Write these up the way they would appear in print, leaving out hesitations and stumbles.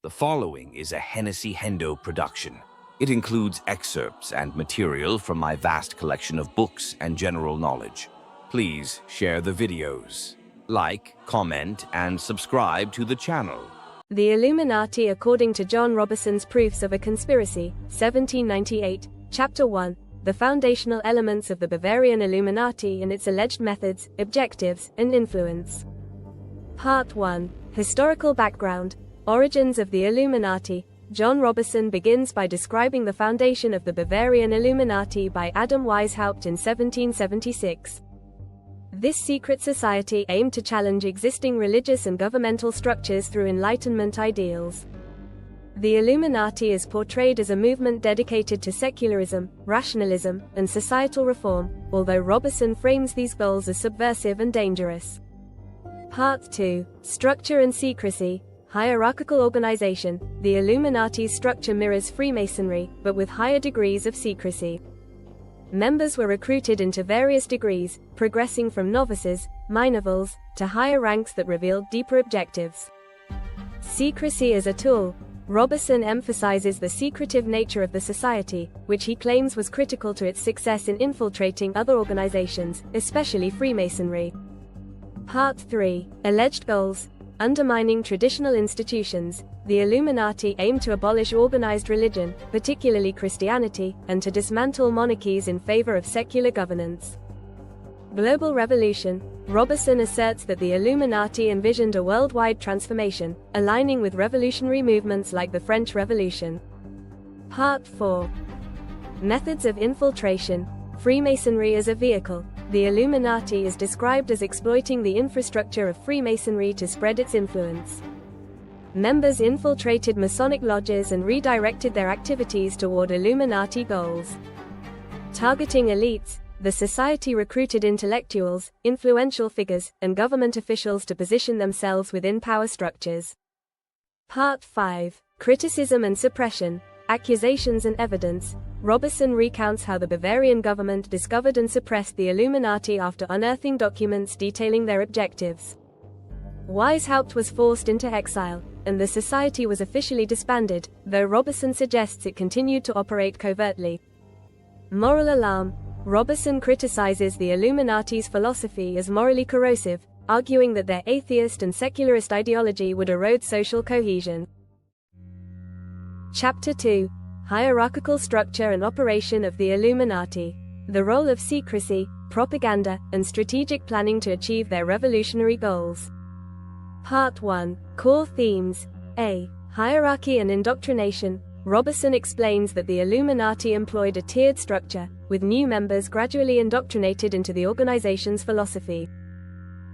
The following is a HennessyHendo production. It includes excerpts and material from my vast collection of books and general knowledge. Please share the videos, like, comment, and subscribe to the channel. The Illuminati according to John Robison's Proofs of a Conspiracy, 1798, Chapter 1, The Foundational Elements of the Bavarian Illuminati and its Alleged Methods, Objectives, and Influence. Part 1, Historical Background, Origins of the Illuminati. John Robison begins by describing the foundation of the Bavarian Illuminati by Adam Weishaupt in 1776. This secret society aimed to challenge existing religious and governmental structures through Enlightenment ideals. The Illuminati is portrayed as a movement dedicated to secularism, rationalism, and societal reform, although Robison frames these goals as subversive and dangerous. Part 2, Structure and Secrecy. Hierarchical organization. The Illuminati's structure mirrors Freemasonry, but with higher degrees of secrecy. Members were recruited into various degrees, progressing from novices, minervals, to higher ranks that revealed deeper objectives. Secrecy as a tool. Robison emphasizes the secretive nature of the society, which he claims was critical to its success in infiltrating other organizations, especially Freemasonry. Part 3, Alleged Goals. Undermining traditional institutions. The Illuminati aimed to abolish organized religion, particularly Christianity, and to dismantle monarchies in favor of secular governance. Global revolution. Robison asserts that the Illuminati envisioned a worldwide transformation, aligning with revolutionary movements like the French Revolution. Part 4, Methods of infiltration. Freemasonry as a vehicle. The Illuminati is described as exploiting the infrastructure of Freemasonry to spread its influence. Members infiltrated Masonic lodges and redirected their activities toward Illuminati goals. Targeting elites. The society recruited intellectuals, influential figures, and government officials to position themselves within power structures. Part 5, Criticism and Suppression. Accusations and Evidence. Robison recounts how the Bavarian government discovered and suppressed the Illuminati after unearthing documents detailing their objectives. Weishaupt was forced into exile, and the society was officially disbanded, though Robison suggests it continued to operate covertly. Moral alarm. Robison criticizes the Illuminati's philosophy as morally corrosive, arguing that their atheist and secularist ideology would erode social cohesion. Chapter 2, Hierarchical Structure and Operation of the Illuminati. The role of secrecy, propaganda, and strategic planning to achieve their revolutionary goals. Part 1, Core Themes. A. Hierarchy and Indoctrination. Robison explains that the Illuminati employed a tiered structure, with new members gradually indoctrinated into the organization's philosophy.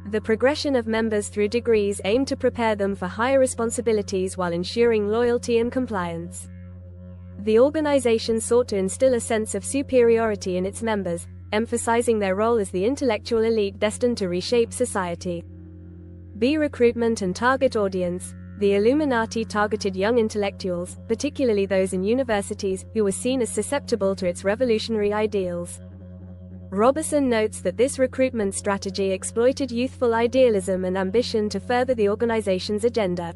The progression of members through degrees aimed to prepare them for higher responsibilities while ensuring loyalty and compliance. The organization sought to instill a sense of superiority in its members, emphasizing their role as the intellectual elite destined to reshape society. B. Recruitment and target audience. The Illuminati targeted young intellectuals, particularly those in universities, who were seen as susceptible to its revolutionary ideals. Robison notes that this recruitment strategy exploited youthful idealism and ambition to further the organization's agenda.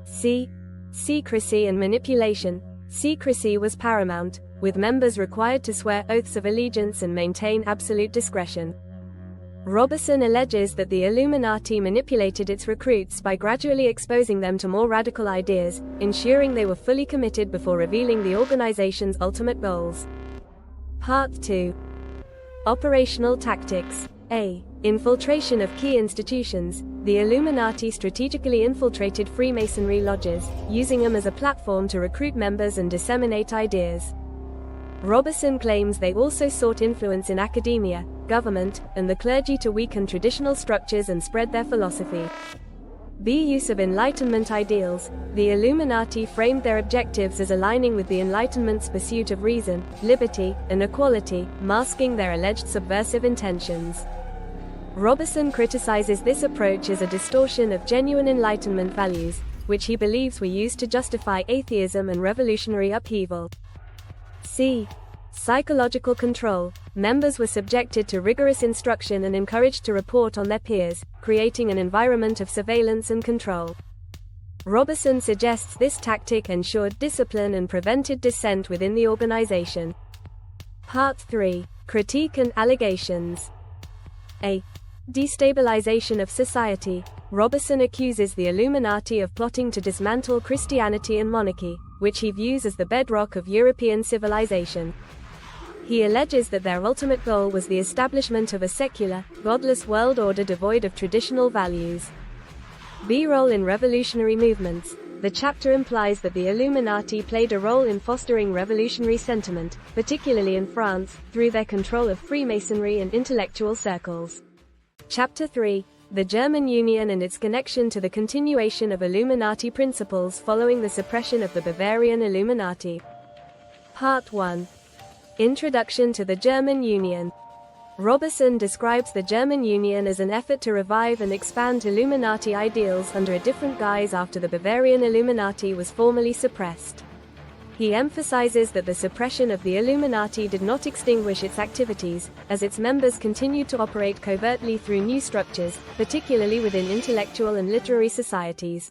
C. Secrecy and manipulation. Secrecy was paramount, with members required to swear oaths of allegiance and maintain absolute discretion. Robison alleges that the Illuminati manipulated its recruits by gradually exposing them to more radical ideas, ensuring they were fully committed before revealing the organization's ultimate goals. Part 2, Operational Tactics. A. Infiltration of key institutions. The Illuminati strategically infiltrated Freemasonry lodges, using them as a platform to recruit members and disseminate ideas. Robison claims they also sought influence in academia, government, and the clergy to weaken traditional structures and spread their philosophy. B. Use of Enlightenment ideals. The Illuminati framed their objectives as aligning with the Enlightenment's pursuit of reason, liberty, and equality, masking their alleged subversive intentions. Robison criticizes this approach as a distortion of genuine Enlightenment values, which he believes were used to justify atheism and revolutionary upheaval. C. Psychological control. Members were subjected to rigorous instruction and encouraged to report on their peers, creating an environment of surveillance and control. Robison suggests this tactic ensured discipline and prevented dissent within the organization. Part 3. Critique and allegations. A. Destabilization of society. Robison accuses the Illuminati of plotting to dismantle Christianity and monarchy, which he views as the bedrock of European civilization. He alleges that their ultimate goal was the establishment of a secular, godless world order devoid of traditional values. B. Role in revolutionary movements. The chapter implies that the Illuminati played a role in fostering revolutionary sentiment, particularly in France, through their control of Freemasonry and intellectual circles. Chapter 3. The German Union and its connection to the continuation of Illuminati principles following the suppression of the Bavarian Illuminati. Part 1. Introduction to the German Union. Robison describes the German Union as an effort to revive and expand Illuminati ideals under a different guise after the Bavarian Illuminati was formally suppressed. He emphasizes that the suppression of the Illuminati did not extinguish its activities, as its members continued to operate covertly through new structures, particularly within intellectual and literary societies.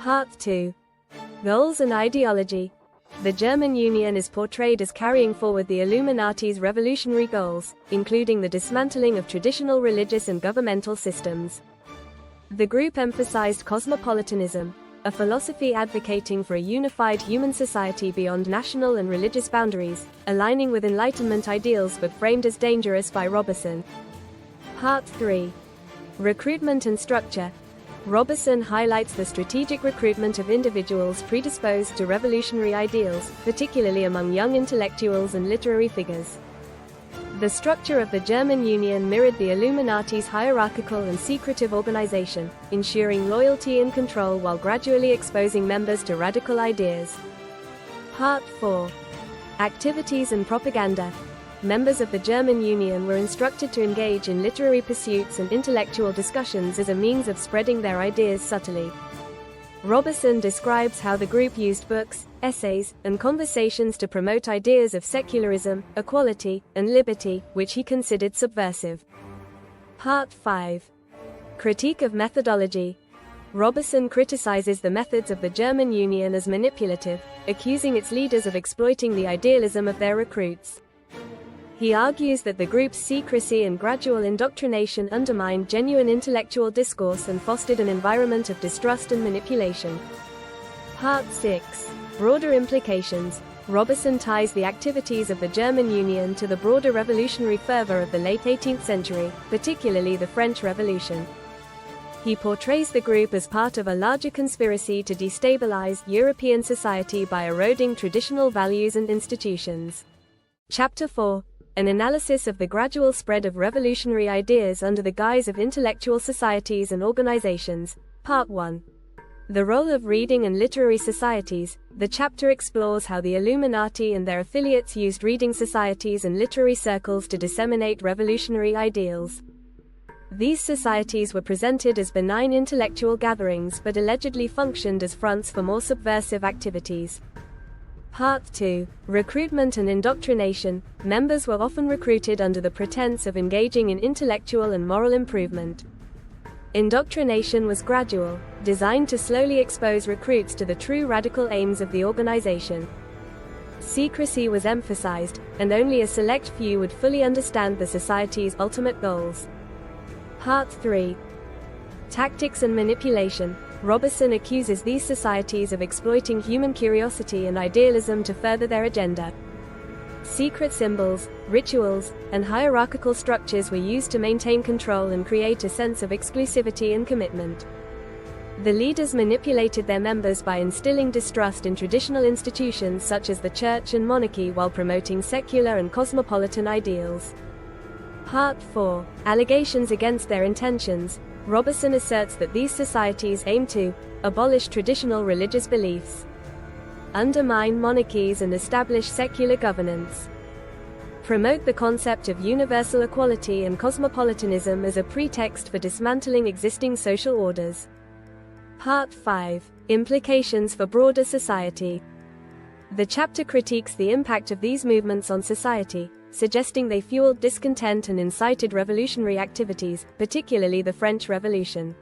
Part 2. Goals and ideology. The German Union is portrayed as carrying forward the Illuminati's revolutionary goals, including the dismantling of traditional religious and governmental systems. The group emphasized cosmopolitanism, a philosophy advocating for a unified human society beyond national and religious boundaries, aligning with Enlightenment ideals but framed as dangerous by Robison. Part 3. Recruitment and structure. Robison highlights the strategic recruitment of individuals predisposed to revolutionary ideals, particularly among young intellectuals and literary figures. The structure of the German Union mirrored the Illuminati's hierarchical and secretive organization, ensuring loyalty and control while gradually exposing members to radical ideas. Part 4. Activities and propaganda. Members of the German Union were instructed to engage in literary pursuits and intellectual discussions as a means of spreading their ideas subtly. Robison describes how the group used books, essays, and conversations to promote ideas of secularism, equality, and liberty, which he considered subversive. Part 5. Critique of methodology. Robison criticizes the methods of the German Union as manipulative, accusing its leaders of exploiting the idealism of their recruits. He argues that the group's secrecy and gradual indoctrination undermined genuine intellectual discourse and fostered an environment of distrust and manipulation. Part 6. Broader implications. Robison ties the activities of the German Union to the broader revolutionary fervor of the late 18th century, particularly the French Revolution. He portrays the group as part of a larger conspiracy to destabilize European society by eroding traditional values and institutions. Chapter 4. An analysis of the gradual spread of revolutionary ideas under the guise of intellectual societies and organizations. Part 1. The role of reading and literary societies. The chapter explores how the Illuminati and their affiliates used reading societies and literary circles to disseminate revolutionary ideals. These societies were presented as benign intellectual gatherings but allegedly functioned as fronts for more subversive activities. Part 2. Recruitment and indoctrination. Members were often recruited under the pretense of engaging in intellectual and moral improvement. Indoctrination was gradual, designed to slowly expose recruits to the true radical aims of the organization. Secrecy was emphasized, and only a select few would fully understand the society's ultimate goals. Part 3. Tactics and manipulation. Robison accuses these societies of exploiting human curiosity and idealism to further their agenda. Secret symbols, rituals, and hierarchical structures were used to maintain control and create a sense of exclusivity and commitment. The leaders manipulated their members by instilling distrust in traditional institutions such as the church and monarchy while promoting secular and cosmopolitan ideals. Part 4. Allegations against their intentions. Robison asserts that these societies aim to abolish traditional religious beliefs, undermine monarchies and establish secular governance, promote the concept of universal equality and cosmopolitanism as a pretext for dismantling existing social orders. Part 5. Implications for broader society. The chapter critiques the impact of these movements on society, suggesting they fueled discontent and incited revolutionary activities, particularly the French Revolution.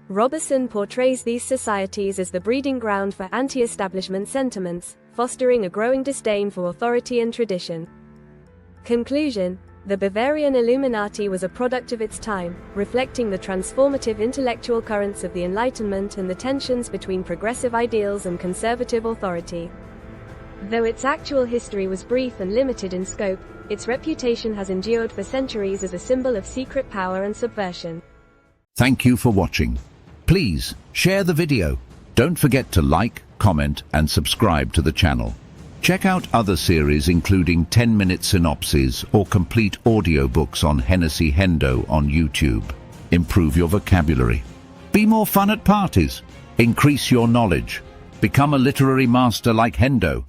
Robison portrays these societies as the breeding ground for anti-establishment sentiments, fostering a growing disdain for authority and tradition. Conclusion: the Bavarian Illuminati was a product of its time, reflecting the transformative intellectual currents of the Enlightenment and the tensions between progressive ideals and conservative authority. Though its actual history was brief and limited in scope, its reputation has endured for centuries as a symbol of secret power and subversion. Thank you for watching. Please share the video. Don't forget to like, comment, and subscribe to the channel. Check out other series including 10-minute synopses or complete audiobooks on HennessyHendo on YouTube. Improve your vocabulary. Be more fun at parties. Increase your knowledge. Become a literary master like Hendo.